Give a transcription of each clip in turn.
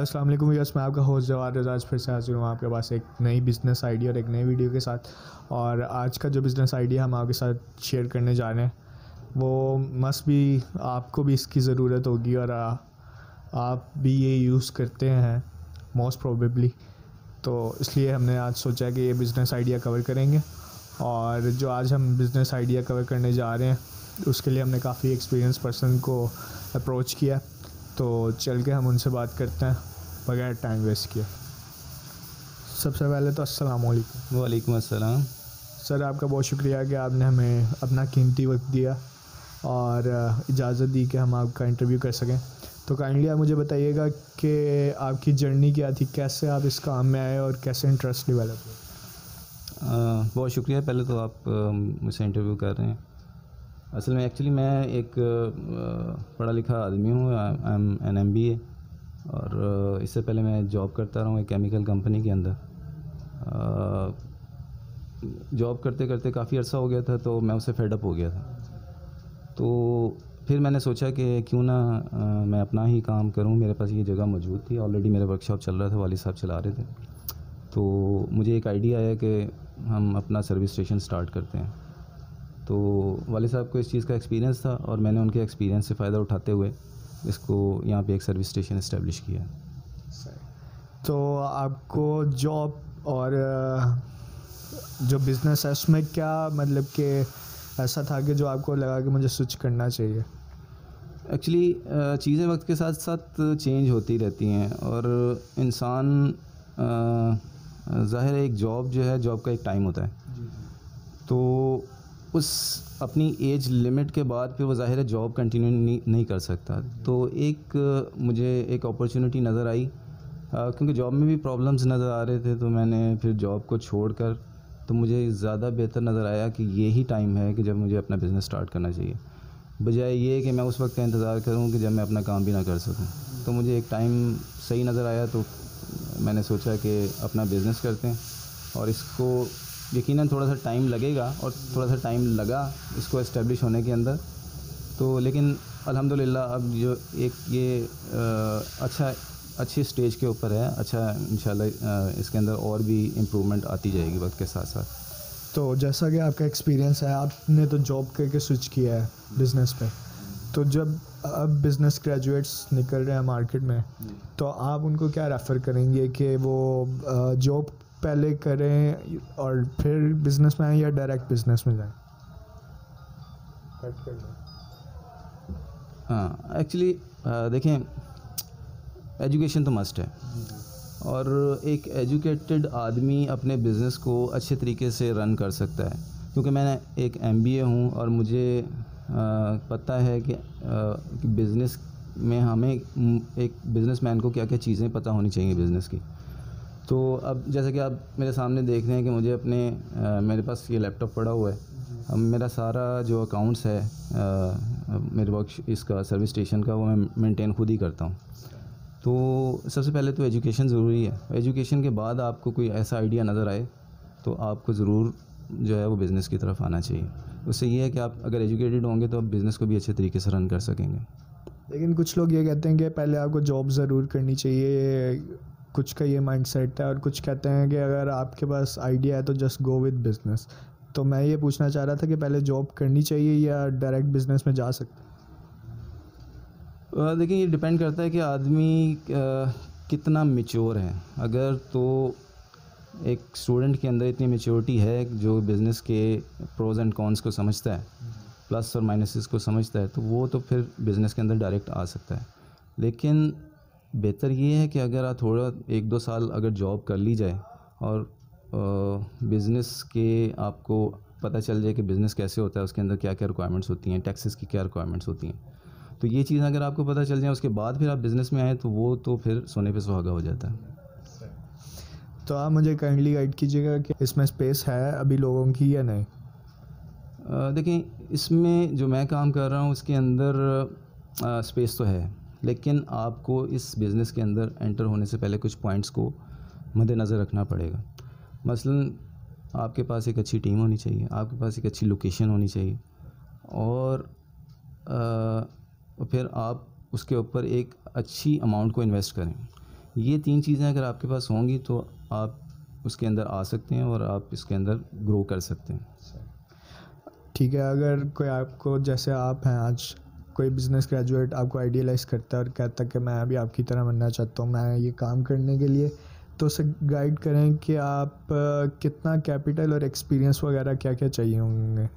अस्सलाम वालेकुम यस, मैं आपका होस्ट जवाद रज़ा आज फिर से हाजिर हूँ आपके पास एक नई बिज़नेस आइडिया और एक नई वीडियो के साथ। और आज का जो बिज़नेस आइडिया हम आपके साथ शेयर करने जा रहे हैं वो मस्ट भी आपको भी इसकी ज़रूरत होगी और आप भी ये यूज़ करते हैं मोस्ट प्रोबेबली। तो इसलिए हमने आज सोचा कि ये बिज़नेस आइडिया कवर करेंगे। और जो आज हम बिज़नेस आइडिया कवर करने जा रहे हैं उसके लिए हमने काफ़ी एक्सपीरियंस पर्सन को अप्रोच किया। तो चल के हम उनसे बात करते हैं बगैर टाइम वेस्ट किए। सबसे पहले तो अस्सलाम वालेकुम। वालेकुम अस्सलाम। सर, आपका बहुत शुक्रिया कि आपने हमें अपना कीमती वक्त दिया और इजाज़त दी कि हम आपका इंटरव्यू कर सकें। तो काइंडली आप मुझे बताइएगा कि आपकी जर्नी क्या थी, कैसे आप इस काम में आए और कैसे इंटरेस्ट डेवलप हुआ। बहुत शुक्रिया, पहले तो आप मुझसे इंटरव्यू कर रहे हैं। असल में एक्चुअली मैं एक पढ़ा लिखा आदमी हूँ, आई एम एन MBA, और इससे पहले मैं जॉब करता रहा हूँ एक केमिकल कंपनी के अंदर। जॉब करते करते काफ़ी अर्सा हो गया था तो मैं उससे फेडअप हो गया था। तो फिर मैंने सोचा कि क्यों ना मैं अपना ही काम करूं। मेरे पास ये जगह मौजूद थी, ऑलरेडी मेरा वर्कशॉप चल रहा था, वालिद साहब चला रहे थे। तो मुझे एक आइडिया आया कि हम अपना सर्विस स्टेशन स्टार्ट करते हैं। तो वालिद साहब को इस चीज़ का एक्सपीरियंस था और मैंने उनके एक्सपीरियंस से फ़ायदा उठाते हुए इसको यहाँ पे एक सर्विस स्टेशन इस्टेब्लिश किया। तो आपको जॉब और जो बिज़नेस है उसमें क्या मतलब कि ऐसा था कि जो आपको लगा कि मुझे स्विच करना चाहिए? एक्चुअली चीज़ें वक्त के साथ साथ चेंज होती रहती हैं और इंसान ज़ाहिर है एक जॉब जो है, जॉब का एक टाइम होता है। तो उस अपनी एज लिमिट के बाद फिर वो ज़ाहिर है जॉब कंटिन्यू नहीं कर सकता। तो मुझे एक अपॉर्चुनिटी नज़र आई, क्योंकि जॉब में भी प्रॉब्लम्स नज़र आ रहे थे। तो मैंने फिर जॉब को छोड़कर तो मुझे ज़्यादा बेहतर नज़र आया कि यही टाइम है कि जब मुझे अपना बिज़नेस स्टार्ट करना चाहिए, बजाय ये कि मैं उस वक्त का इंतज़ार करूं कि जब मैं अपना काम भी ना कर सकूं। तो मुझे एक टाइम सही नज़र आया तो मैंने सोचा कि अपना बिज़नेस करते हैं। और इसको यकीनन थोड़ा सा टाइम लगेगा और थोड़ा सा टाइम लगा इसको इस्टेब्लिश होने के अंदर। तो लेकिन अल्हम्दुलिल्लाह अब जो एक ये अच्छी स्टेज के ऊपर है। अच्छा, इंशाल्लाह इसके अंदर और भी इम्प्रूवमेंट आती जाएगी वक्त के साथ साथ। तो जैसा कि आपका एक्सपीरियंस है, आपने तो जॉब करके स्विच किया है बिज़नेस पे। तो जब अब बिज़नेस ग्रेजुएट्स निकल रहे हैं मार्केट में तो आप उनको क्या रेफ़र करेंगे कि वो जॉब पहले करें और फिर बिज़नेस में आए या डायरेक्ट बिज़नेस में जाएं? हाँ, एक्चुअली देखें, एजुकेशन तो मस्ट है और एक एजुकेटेड आदमी अपने बिज़नेस को अच्छे तरीके से रन कर सकता है। क्योंकि मैं एक MBA हूँ और मुझे पता है कि बिज़नेस में हमें एक बिज़नेसमैन को क्या क्या चीज़ें पता होनी चाहिए बिज़नेस की। तो अब जैसे कि आप मेरे सामने देख रहे हैं कि मुझे मेरे पास ये लैपटॉप पड़ा हुआ है। अब मेरा सारा जो अकाउंट्स है मेरे वर्क इसका सर्विस स्टेशन का, वो मैं मेंटेन खुद ही करता हूँ। तो सबसे पहले तो एजुकेशन ज़रूरी है। एजुकेशन के बाद आपको कोई ऐसा आइडिया नज़र आए तो आपको ज़रूर जो है वो बिज़नेस की तरफ आना चाहिए। उससे ये है कि आप अगर एजुकेटेड होंगे तो आप बिज़नेस को भी अच्छे तरीके से रन कर सकेंगे। लेकिन कुछ लोग ये कहते हैं कि पहले आपको जॉब ज़रूर करनी चाहिए, कुछ का ये माइंडसेट है, और कुछ कहते हैं कि अगर आपके पास आइडिया है तो जस्ट गो विद बिज़नेस। तो मैं ये पूछना चाह रहा था कि पहले जॉब करनी चाहिए या डायरेक्ट बिज़नेस में जा सकते? देखिए, ये डिपेंड करता है कि आदमी कितना मैच्योर है। अगर तो एक स्टूडेंट के अंदर इतनी मैच्योरिटी है जो बिज़नेस के प्रोज एंड कॉन्स को समझता है, प्लस और माइनसेस को समझता है, तो वो तो फिर बिज़नेस के अंदर डायरेक्ट आ सकता है। लेकिन बेहतर ये है कि अगर आप थोड़ा 1-2 साल अगर जॉब कर ली जाए और बिज़नेस के आपको पता चल जाए कि बिज़नेस कैसे होता है, उसके अंदर क्या क्या रिक्वायरमेंट्स होती हैं, टैक्सेस की क्या रिक्वायरमेंट्स होती हैं, तो ये चीज़ अगर आपको पता चल जाए उसके बाद फिर आप बिज़नेस में आए तो वो तो फिर सोने पे सुहागा हो जाता है। तो आप मुझे काइंडली गाइड कीजिएगा कि इसमें स्पेस है अभी लोगों की या नहीं? देखिए, इसमें जो मैं काम कर रहा हूँ उसके अंदर स्पेस तो है, लेकिन आपको इस बिज़नेस के अंदर एंटर होने से पहले कुछ पॉइंट्स को मद्देनज़र रखना पड़ेगा। मसलन आपके पास एक अच्छी टीम होनी चाहिए, आपके पास एक अच्छी लोकेशन होनी चाहिए, और फिर आप उसके ऊपर एक अच्छी अमाउंट को इन्वेस्ट करें। ये 3 चीज़ें अगर आपके पास होंगी तो आप उसके अंदर आ सकते हैं और आप इसके अंदर ग्रो कर सकते हैं। ठीक है, अगर कोई आपको, जैसे आप हैं आज, कोई बिज़नेस ग्रेजुएट आपको आइडियलाइज़ करता है और कहता है कि मैं अभी आपकी तरह बनना चाहता हूँ, मैं ये काम करने के लिए, तो उसे गाइड करें कि आप कितना कैपिटल और एक्सपीरियंस वगैरह क्या क्या चाहिए होंगे?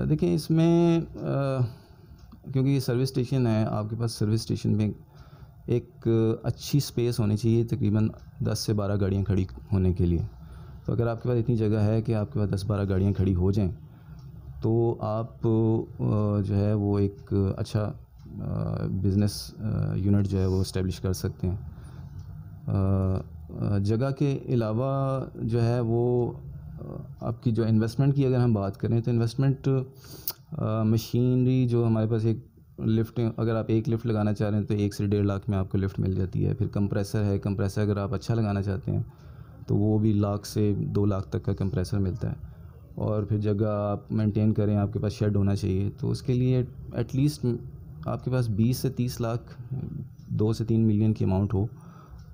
देखिए इसमें क्योंकि ये सर्विस स्टेशन है, आपके पास सर्विस स्टेशन में एक अच्छी स्पेस होनी चाहिए, तकरीबन 10 से 12 गाड़ियाँ खड़ी होने के लिए। तो अगर आपके पास इतनी जगह है कि आपके पास 10-12 गाड़ियाँ खड़ी हो जाएं, तो आप जो है वो एक अच्छा बिज़नेस यूनिट जो है वो इस्टेब्लिश कर सकते हैं। जगह के अलावा जो है वो आपकी जो इन्वेस्टमेंट की अगर हम बात करें तो इन्वेस्टमेंट मशीनरी जो हमारे पास, एक लिफ्ट, अगर आप एक लिफ्ट लगाना चाह रहे हैं तो 1 से 1.5 लाख में आपको लिफ्ट मिल जाती है। फिर कंप्रेसर है, कंप्रेसर अगर आप अच्छा लगाना चाहते हैं तो वो भी 1 लाख से 2 लाख तक का कंप्रेसर मिलता है। और फिर जगह आप मेंटेन करें, आपके पास शेड होना चाहिए, तो उसके लिए एटलीस्ट आपके पास 20 से 30 लाख, 2 से 3 मिलियन की अमाउंट हो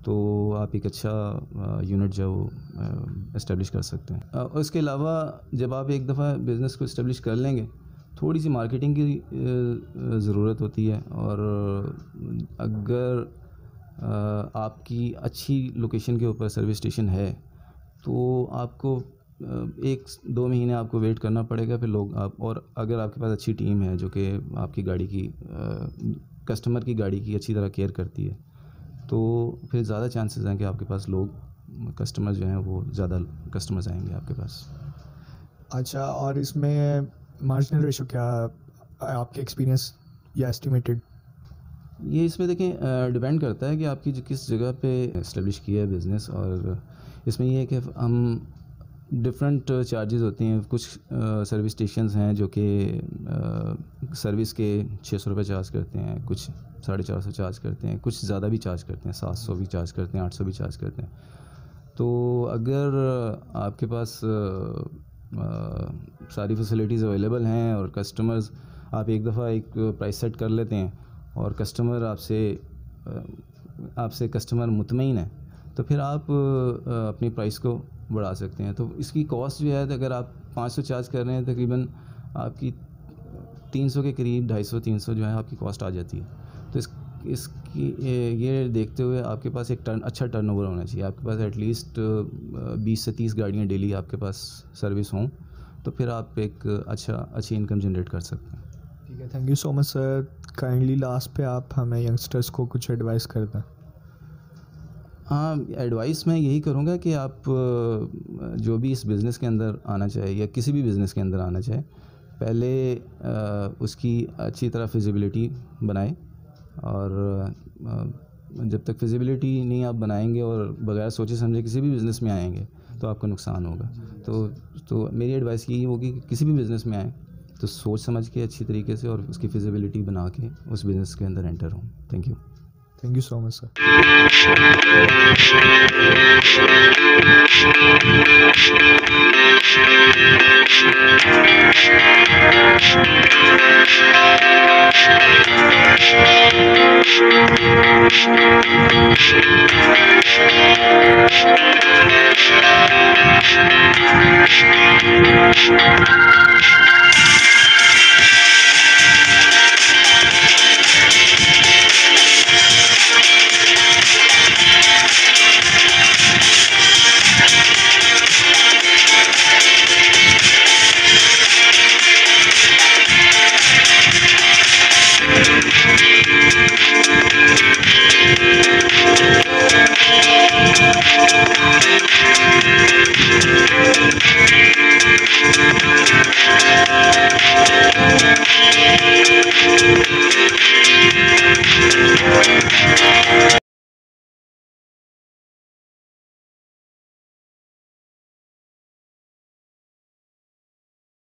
तो आप एक अच्छा यूनिट जो है वो इस्टेब्लिश कर सकते हैं। और इसके अलावा जब आप एक दफ़ा बिज़नेस को इस्टेब्लिश कर लेंगे, थोड़ी सी मार्केटिंग की ज़रूरत होती है। और अगर आपकी अच्छी लोकेशन के ऊपर सर्विस स्टेशन है तो आपको 1-2 महीने आपको वेट करना पड़ेगा, फिर लोग आप, और अगर आपके पास अच्छी टीम है जो कि आपकी गाड़ी की कस्टमर की गाड़ी की अच्छी तरह केयर करती है, तो फिर ज़्यादा चांसेस हैं कि आपके पास लोग, कस्टमर जो हैं वो ज़्यादा कस्टमर्स आएंगे आपके पास। अच्छा, और इसमें मार्जिनल रेशो क्या आपके एक्सपीरियंस या एस्टिमेटेड? ये इसमें देखें डिपेंड करता है कि आपकी जो किस जगह पे इस्टेब्लिश किया है बिज़नेस। और इसमें ये है कि हम डिफरेंट चार्जेस होती हैं। कुछ सर्विस स्टेशंस हैं जो कि सर्विस के 600 रुपये चार्ज करते हैं, कुछ 450 चार्ज करते हैं, कुछ ज़्यादा भी चार्ज करते हैं, 700 भी चार्ज करते हैं, 800 भी चार्ज करते हैं। तो अगर आपके पास सारी फैसिलिटीज़ अवेलेबल हैं और कस्टमर्स, आप एक दफ़ा एक प्राइस सेट कर लेते हैं और कस्टमर आपसे कस्टमर मुतमईन है, तो फिर आप अपनी प्राइस को बढ़ा सकते हैं। तो इसकी कॉस्ट जो है, अगर आप 500 चार्ज कर रहे हैं, तकरीबन आपकी 300 के करीब, 250-300 जो है आपकी कॉस्ट आ जाती है। तो इसकी ये देखते हुए आपके पास एक अच्छा टर्नओवर होना चाहिए। आपके पास एटलीस्ट 20 से 30 गाड़ियाँ डेली आपके पास सर्विस हों, तो फिर आप एक अच्छी इनकम जनरेट कर सकते हैं। ठीक है, thank you so much sir. Kindly last पे आप हमें यंगस्टर्स को कुछ एडवाइस कर दें। हाँ, एडवाइस मैं यही करूँगा कि आप जो भी इस बिज़नेस के अंदर आना चाहे या किसी भी बिज़नेस के अंदर आना चाहे, पहले उसकी अच्छी तरह फिजिबिलिटी बनाएं। और जब तक फिजिबिलिटी नहीं आप बनाएंगे और बगैर सोचे समझे किसी भी बिज़नेस में आएंगे तो आपका नुकसान होगा। तो मेरी एडवाइस यही होगी कि किसी भी बिज़नेस में आएँ तो सोच समझ के अच्छी तरीके से और उसकी फिजिबिलिटी बना के उस बिज़नेस के अंदर एंटर हों। Thank you. Thank you so much sir.